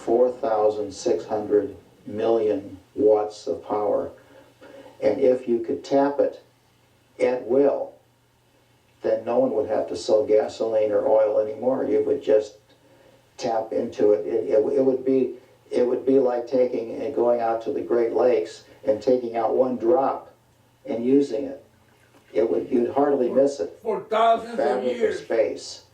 4,600 million watts of power. And if you could tap it at will, then no one would have to sell gasoline or oil anymore. You would just tap into it. It would be like taking and going out to the Great Lakes and taking out one drop and using it. You'd hardly miss it. For thousands of Fabric of years. space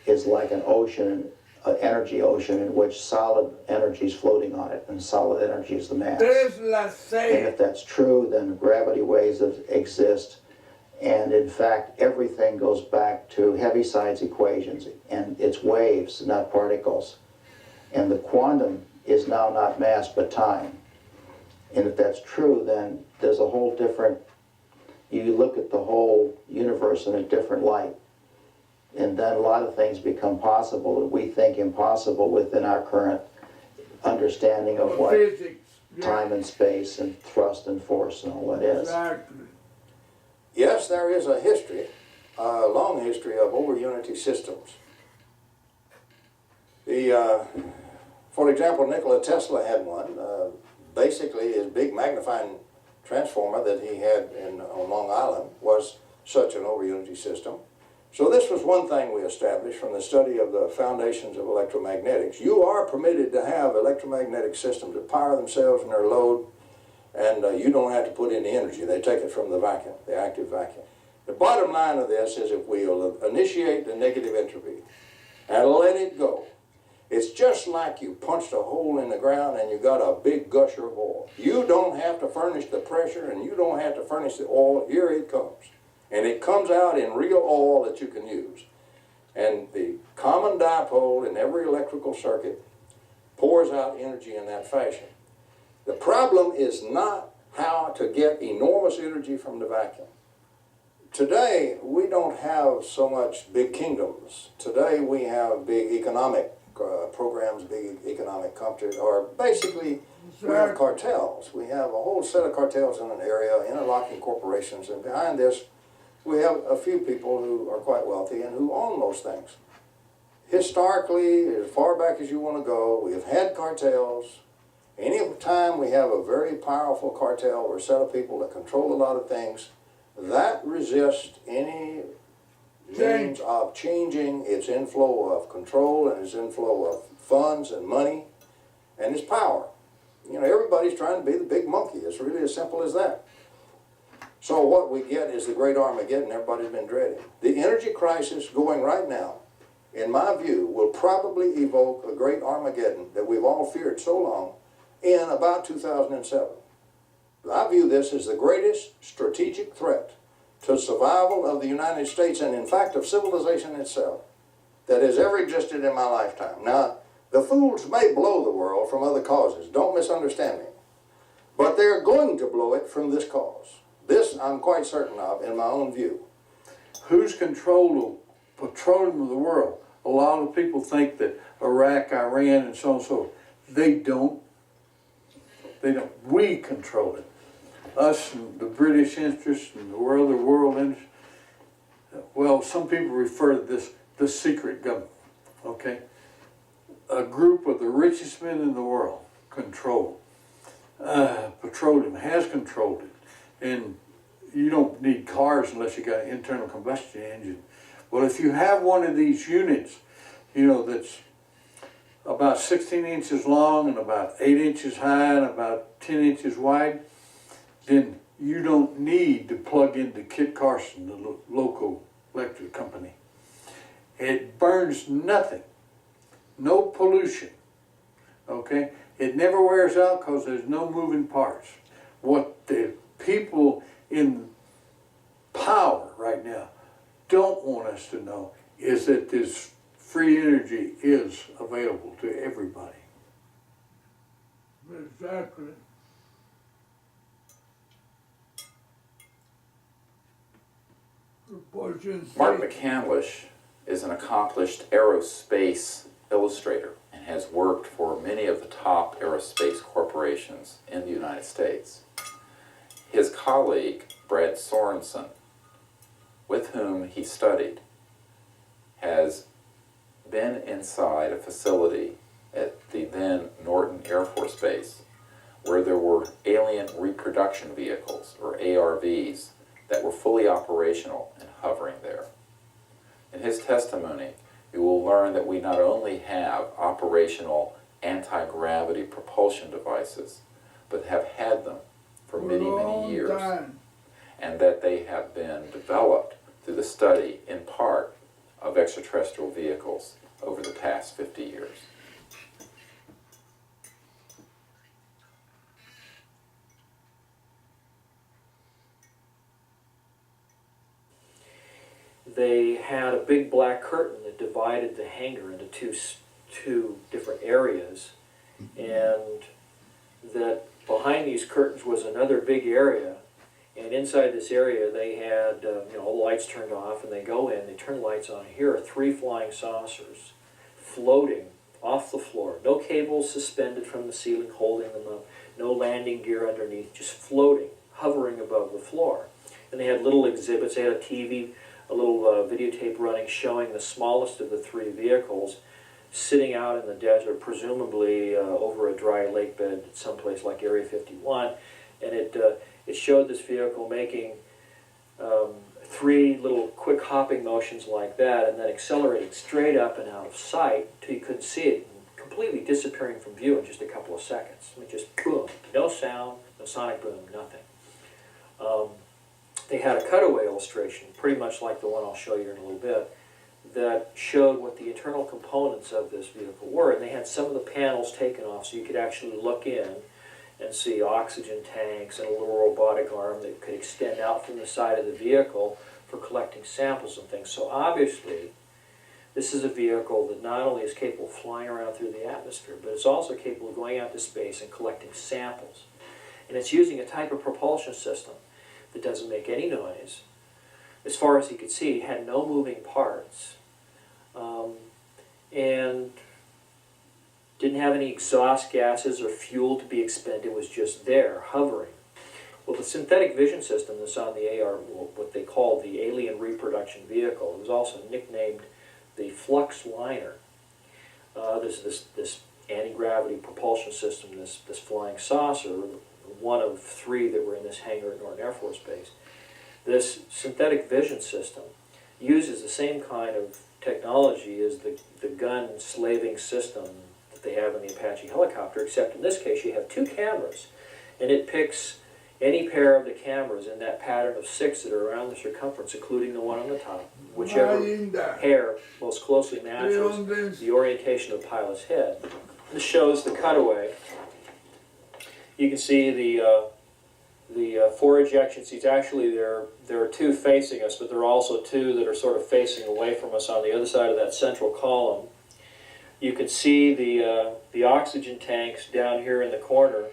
is like an ocean, an energy ocean in which solid energy is floating on it, and solid energy is the mass. Tesla And said, if that's true, then gravity waves exist. And in fact, everything goes back to Heaviside equations, and it's waves, not particles. And the quantum is now not mass, but time. And if that's true, then there's a whole different, you look at the whole universe in a different light. And then a lot of things become possible that we think impossible within our current understanding of what physics. Yeah, time and space and thrust and force and all that is. exactly. Yes, there is a history, a long history of over-unity systems. For example, Nikola Tesla had one. Basically, his big magnifying transformer that he had on Long Island was such an over-unity system. So this was one thing we established from the study of the foundations of electromagnetics. You are permitted to have electromagnetic systems that power themselves and their load, and you don't have to put in the energy. They take it from the vacuum, the active vacuum. The bottom line of this is if we'll initiate the negative entropy and let it go, it's just like you punched a hole in the ground and you got a big gusher of oil. You don't have to furnish the pressure and you don't have to furnish the oil. Here it comes. And it comes out in real oil that you can use. And the common dipole in every electrical circuit pours out energy in that fashion. The problem is not how to get enormous energy from the vacuum. Today, we don't have so much big kingdoms. Today, we have big economic programs, big economic companies, or basically we have cartels. We have a whole set of cartels in an area, interlocking corporations, and behind this, we have a few people who are quite wealthy and who own most things. Historically, as far back as you want to go, we have had cartels. Any time we have a very powerful cartel or set of people that control a lot of things, that resists any means of changing its inflow of control and its inflow of funds and money and its power. You know, everybody's trying to be the big monkey. It's really as simple as that. So what we get is the great Armageddon everybody's been dreading. The energy crisis going right now, in my view, will probably evoke a great Armageddon that we've all feared so long in about 2007. I view this as the greatest strategic threat to survival of the United States and, in fact, of civilization itself that has ever existed in my lifetime. Now, the fools may blow the world from other causes. Don't misunderstand me. But they're going to blow it from this cause. This I'm quite certain of in my own view. Who's control of petroleum of the world? A lot of people think that Iraq, Iran, and so on and so forth. They don't. They don't. We control it. Us and the British interests and the world interests. Well, some people refer to this the secret government. Okay, a group of the richest men in the world control petroleum, has controlled it, and you don't need cars unless you got an internal combustion engine. Well, if you have one of these units, you know, that's about 16 inches long and about 8 inches high and about 10 inches wide, then you don't need to plug into Kit Carson, the local electric company. It burns nothing, no pollution, okay? It never wears out because there's no moving parts. What the people in power right now don't want us to know is that this free energy is available to everybody. Exactly. Mark McCandlish is an accomplished aerospace illustrator and has worked for many of the top aerospace corporations in the United States. His colleague, Brad Sorensen, with whom he studied, has been inside a facility at the then Air Force Base, where there were alien reproduction vehicles, or ARVs, that were fully operational and hovering there. In his testimony, you will learn that we not only have operational anti-gravity propulsion devices, but have had them for many, many years, and that they have been developed through the study, in part, of extraterrestrial vehicles over the past 50 years. They had a big black curtain that divided the hangar into two different areas, and that behind these curtains was another big area, and inside this area they had all the lights turned off, and they go in, they turn the lights on. Here are 3 flying saucers floating off the floor, no cables suspended from the ceiling holding them up, no landing gear underneath, just floating, hovering above the floor. And they had little exhibits. They had a TV, a little videotape running showing the smallest of the 3 vehicles sitting out in the desert, presumably over a dry lake bed someplace like Area 51, and it showed this vehicle making 3 little quick hopping motions like that, and then accelerating straight up and out of sight until you couldn't see it, and completely disappearing from view in just a couple of seconds. I mean, just boom, no sound, no sonic boom, nothing. They had a cutaway illustration, pretty much like the one I'll show you in a little bit, that showed what the internal components of this vehicle were, and they had some of the panels taken off so you could actually look in and see oxygen tanks and a little robotic arm that could extend out from the side of the vehicle for collecting samples and things. So obviously, this is a vehicle that not only is capable of flying around through the atmosphere, but it's also capable of going out to space and collecting samples. And it's using a type of propulsion system that doesn't make any noise. As far as he could see, it had no moving parts, and didn't have any exhaust gases or fuel to be expended. It was just there, hovering. Well, the synthetic vision system that's on the AR, what they call the Alien Reproduction Vehicle, it was also nicknamed the Flux Liner. This anti-gravity propulsion system, this flying saucer, one of 3 that were in this hangar at Norton Air Force Base. This synthetic vision system uses the same kind of technology as the gun slaving system that they have in the Apache helicopter, except in this case you have 2 cameras, and it picks any pair of the cameras in that pattern of 6 that are around the circumference, including the one on the top, whichever pair most closely matches the orientation of the pilot's head. This shows the cutaway. You can see the 4 ejection seats. Actually, there are 2 facing us, but there are also 2 that are sort of facing away from us on the other side of that central column. You can see the oxygen tanks down here in the corner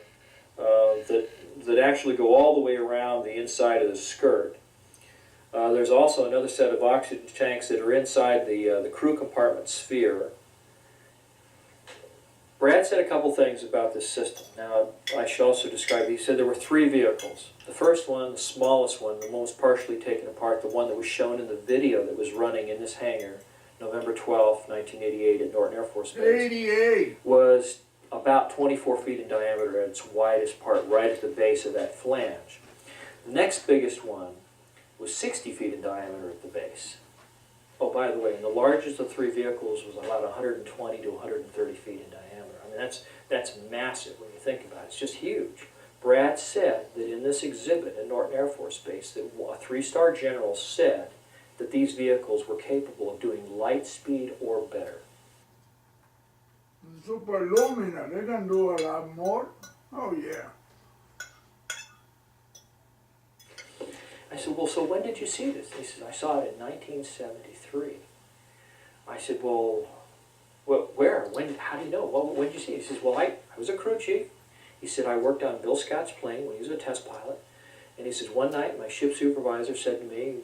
that actually go all the way around the inside of the skirt. There's also another set of oxygen tanks that are inside the crew compartment sphere. Brad said a couple things about this system. Now, I should also describe it. He said there were 3 vehicles. The first one, the smallest one, the most partially taken apart, the one that was shown in the video that was running in this hangar, November 12, 1988 at Norton Air Force Base, 88. was about 24 feet in diameter at its widest part, right at the base of that flange. The next biggest one was 60 feet in diameter at the base. Oh, by the way, and the largest of 3 vehicles was about 120 to 130 feet in diameter. I mean, that's massive when you think about it. It's just huge. Brad said that in this exhibit at Norton Air Force Base that a 3-star general said that these vehicles were capable of doing light speed or better. Super Lumina, they can do a lot more. Oh yeah. I said, well, so when did you see this? He said, I saw it in 1973. I said, well, where? When? How do you know? Well, when did you see it? He says, well, I was a crew chief. He said, I worked on Bill Scott's plane when he was a test pilot. And he says, one night my ship supervisor said to me,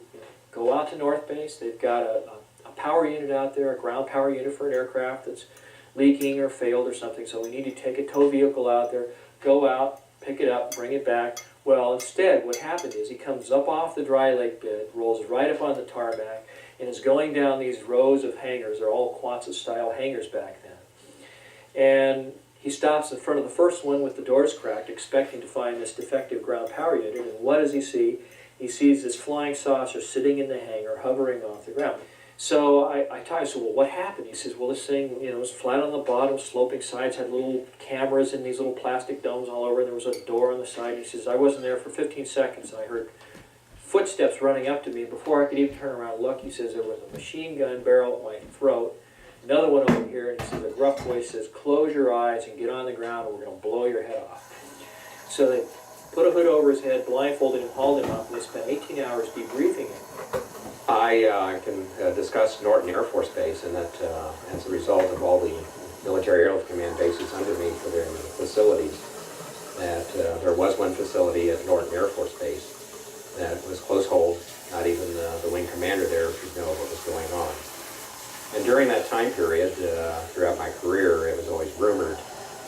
go out to North Base. They've got a power unit out there, a ground power unit for an aircraft that's leaking or failed or something. So we need to take a tow vehicle out there, go out, pick it up, bring it back. Well, instead, what happened is he comes up off the dry lake bed, rolls right up on the tarmac, and is going down these rows of hangars. They're all Quonset-style hangars back then. And He stops in front of the first one with the doors cracked, expecting to find this defective ground power unit, and what does he see? He sees this flying saucer sitting in the hangar, hovering off the ground. So I tell him, I said, well, what happened? He says, well, this thing, was flat on the bottom, sloping sides, had little cameras in these little plastic domes all over, and there was a door on the side. He says, I wasn't there for 15 seconds, and I heard footsteps running up to me. Before I could even turn around and look, he says, there was a machine gun barrel at my throat. Another one over here, and he says, a gruff voice says, close your eyes and get on the ground, or we're going to blow your head off. So they put a hood over his head, blindfolded him, hauled him up, and they spent 18 hours debriefing him. I can discuss Norton Air Force Base, and that as a result of all the military airlift command bases under me for their facilities, that there was one facility at Norton Air Force Base that was close hold. Not even the wing commander there could know what was going on. And during that time period, throughout my career, it was always rumored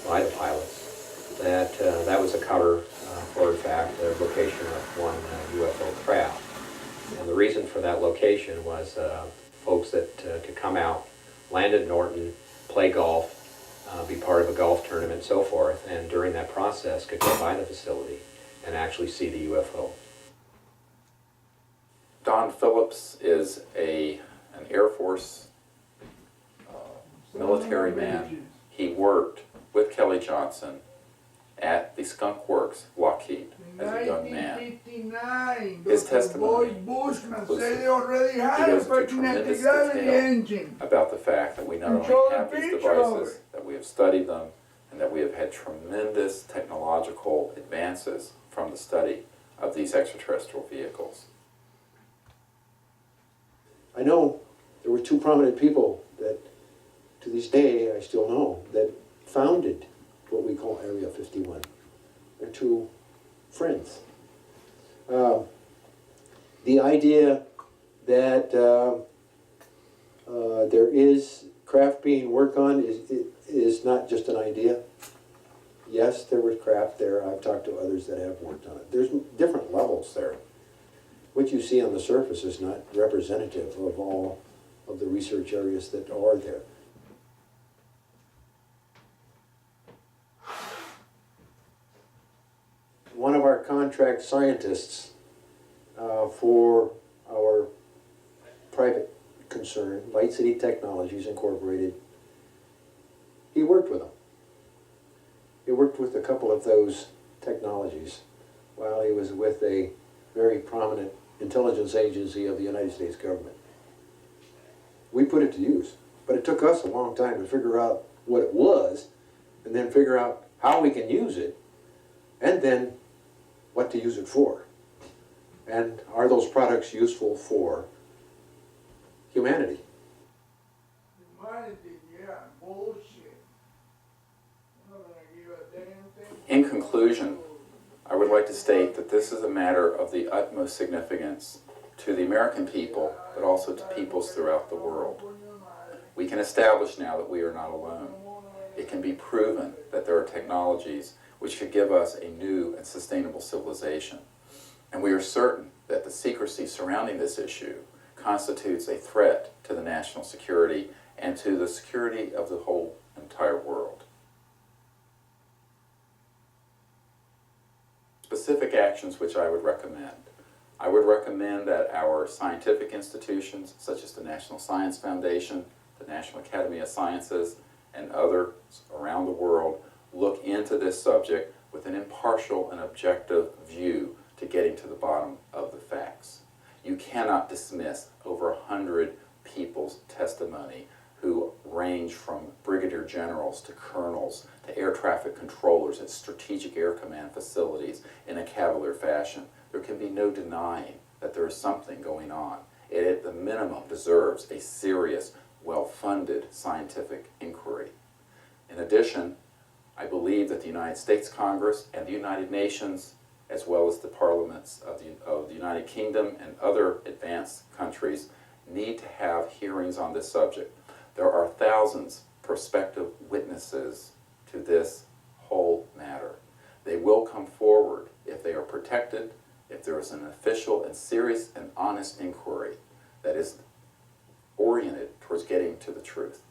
by the pilots that that was a cover for, in fact, the location of one UFO craft. And the reason for that location was folks that could come out, land at Norton, play golf, be part of a golf tournament, and so forth, and during that process could go by the facility and actually see the UFO. Don Phillips is an Air Force military man. He worked with Kelly Johnson at the Skunk Works, Lockheed, as a young man. 1959, His Dr. testimony Boyd Bushman conclusive. said they already He had a goes into personality tremendous detail engine. about the fact that we not only Control the have these picture of devices, it. that we have studied them, and that we have had tremendous technological advances from the study of these extraterrestrial vehicles. I know there were two prominent people that, to this day, I still know, that founded what we call Area 51. They're two friends. The idea that there is craft being worked on is not just an idea. Yes, there was craft there. I've talked to others that have worked on it. There's different levels there. What you see on the surface is not representative of all of the research areas that are there. One of our contract scientists for our private concern, Light City Technologies Incorporated, he worked with them. He worked with a couple of those technologies while he was with a very prominent intelligence agency of the United States government. We put it to use, but it took us a long time to figure out what it was, and then figure out how we can use it, and then what to use it for. And are those products useful for humanity? Humanity, yeah, bullshit. I'm not gonna give a damn thing. In conclusion, I would like to state that this is a matter of the utmost significance to the American people, but also to peoples throughout the world. We can establish now that we are not alone. It can be proven that there are technologies which could give us a new and sustainable civilization. And we are certain that the secrecy surrounding this issue constitutes a threat to the national security and to the security of the whole entire world. Specific actions which I would recommend. I would recommend that our scientific institutions, such as the National Science Foundation, the National Academy of Sciences, and others around the world, look into this subject with an impartial and objective view to getting to the bottom of the facts. You cannot dismiss over 100 people's testimony who range from brigadier generals to colonels to air traffic controllers at strategic air command facilities in a cavalier fashion. There can be no denying that there is something going on. It at the minimum deserves a serious, well-funded scientific inquiry. In addition, I believe that the United States Congress and the United Nations, as well as the parliaments of the United Kingdom and other advanced countries, need to have hearings on this subject. There are thousands of prospective witnesses to this whole matter. They will come forward if they are protected, if there is an official and serious and honest inquiry that is oriented towards getting to the truth.